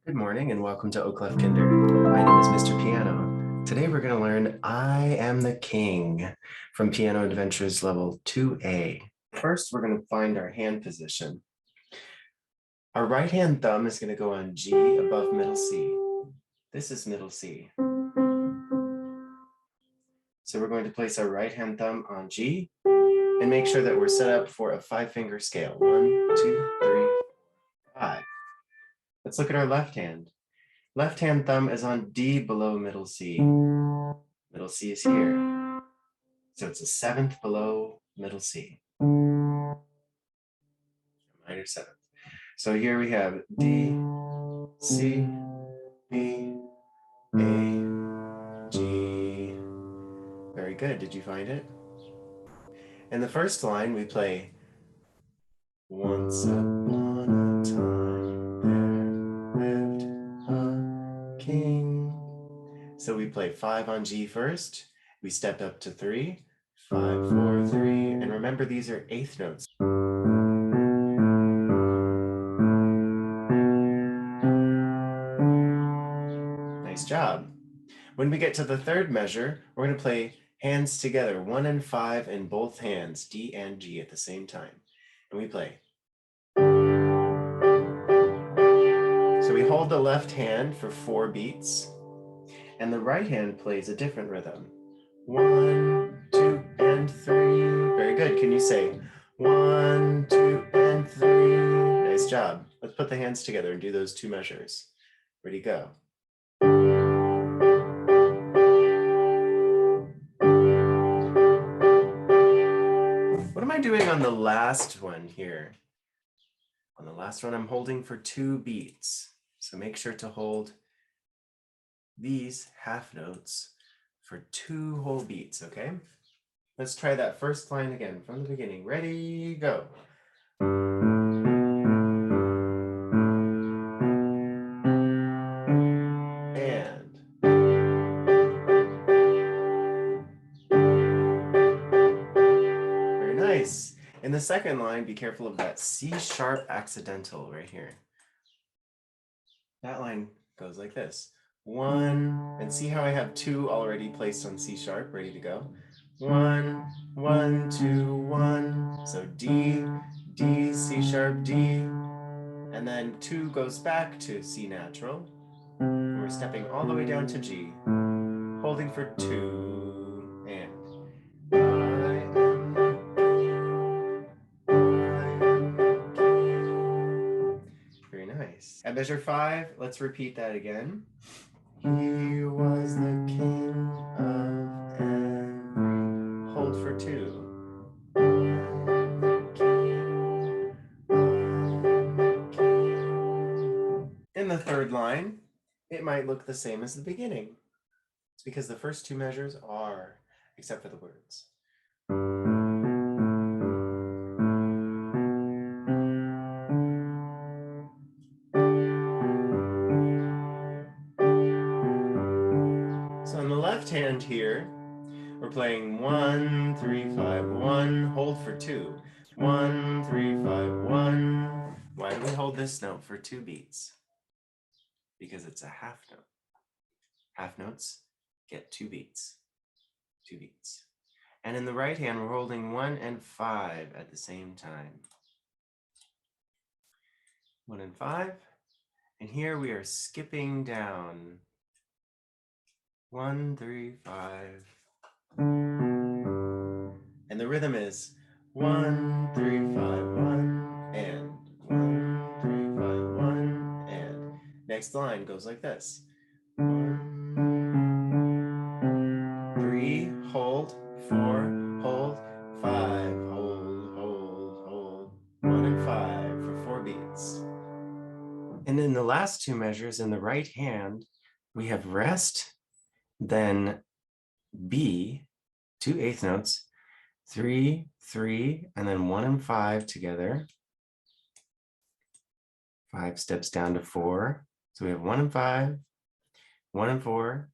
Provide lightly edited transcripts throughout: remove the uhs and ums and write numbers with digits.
Good morning and welcome to Oclef Kinder. My name is Mr. Piano. Today we're going to learn I Am the King from Piano Adventures Level 2A. First, we're going to find our hand position. Our right hand thumb is going to go on G above middle C. This is middle C. So we're going to place our right hand thumb on G and make sure that we're set up for a 5-finger scale. 1, 2, 3, 5. Let's look at our left hand. Left hand thumb is on D below middle C. Middle C is here. So it's a 7th below middle C. Minor 7th. So here we have D, C, B, A, G. Very good. Did you find it? In the first line, we play once upon a time there lived a king. So we play 5 on G first. We step up to 3, 5, 4, 3, and remember these are eighth notes. Nice job. When we get to the third measure, we're going to play hands together, 1 and 5 in both hands, D and G at the same time. And we play. So we hold the left hand for 4 beats, and the right hand plays a different rhythm. 1, 2, and 3. Very good. Can you say 1, 2, and 3? Nice job. Let's put the hands together and do those 2 measures. Ready, go. What am I doing on the last one here? On the last one, I'm holding for 2 beats. So make sure to hold these half notes for 2 whole beats, okay? Let's try that first line again from the beginning. Ready, go. And. Very nice. In the second line, be careful of that C sharp accidental right here. That line goes like this. 1, and see how I have 2 already placed on C sharp, ready to go. 1, 1, 2, 1. So D, D, C sharp, D. And then 2 goes back to C natural. And we're stepping all the way down to G, holding for 2, and I am the king, I am the king. Very nice. At measure 5, let's repeat that again. He was the king of N. Hold for 2. In the third line, it might look the same as the beginning. It's because the first 2 measures are, except for the words. So on the left hand here, we're playing 1, 3, 5, 1, hold for 2. 1, 3, 5, 1. Why do we hold this note for 2 beats? Because it's a half note. Half notes get 2 beats. 2 beats. And in the right hand, we're holding 1 and 5 at the same time. 1 and 5. And here we are skipping down. 1, 3, 5. And the rhythm is 1, 3, 5, 1, and 1, 3, 5, 1, and. Next line goes like this. 1, 3, hold, 4, hold, 5, hold, hold, hold, 1 and 5 for 4 beats. And in the last 2 measures in the right hand, we have rest, then B, 2 eighth notes, 3, 3, and then 1 and 5 together. 5 steps down to 4. So we have 1 and 5, 1 and 4.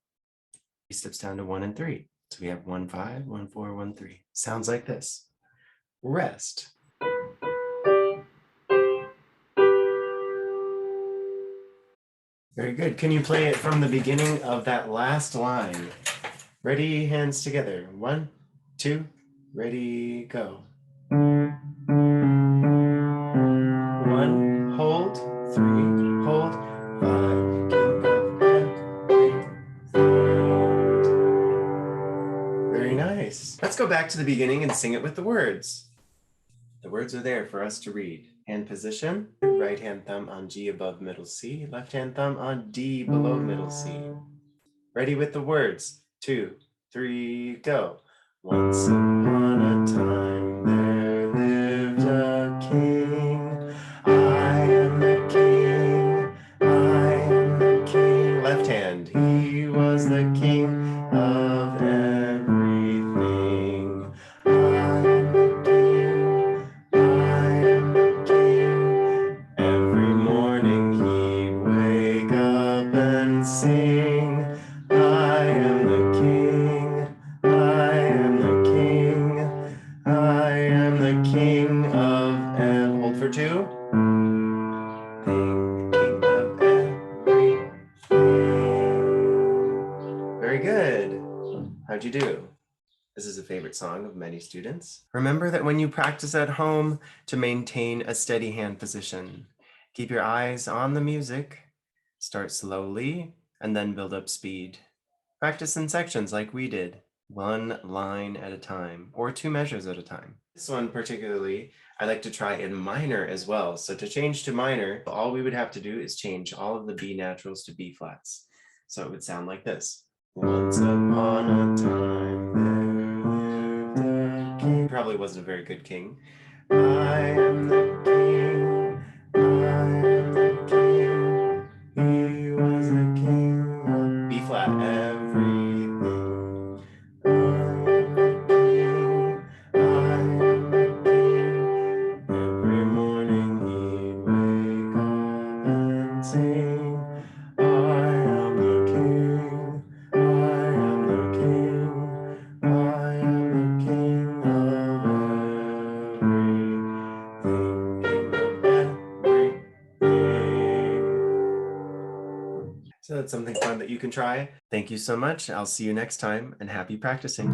3 steps down to 1 and 3. So we have 1, 5, 1, 4, 1, 3. Sounds like this. Rest. Very good. Can you play it from the beginning of that last line? Ready, hands together. 1, 2, ready, go. 1, hold, 3, hold, 5, king of F, 8, hold. Very nice. Let's go back to the beginning and sing it with the words. The words are there for us to read. Hand position, right hand thumb on G above middle C, left hand thumb on D below middle C. Ready with the words. 2, 3, go. Once upon a time there lived a king. I am the king. I am the king. Left hand. He was the king of everything. I am the king. I am the king. Every morning he'd wake up and sing. I am the king. I am the king. I am the king of and hold for 2. King of everything. Very good. How'd you do? This is a favorite song of many students. Remember that when you practice at home to maintain a steady hand position, keep your eyes on the music, start slowly, and then build up speed. Practice in sections like we did, 1 line at a time, or 2 measures at a time. This one particularly, I like to try in minor as well. So to change to minor, all we would have to do is change all of the B naturals to B flats. So it would sound like this. Once upon a time there lived a king. Probably wasn't a very good king. I am the king. I am the king. He was the king of B flat everything. I am the king. I am the king. Every morning he'd wake up and sing. I am the king. I am the king. I am the king of everything. So that's something fun that you can try. Thank you so much. I'll see you next time and happy practicing.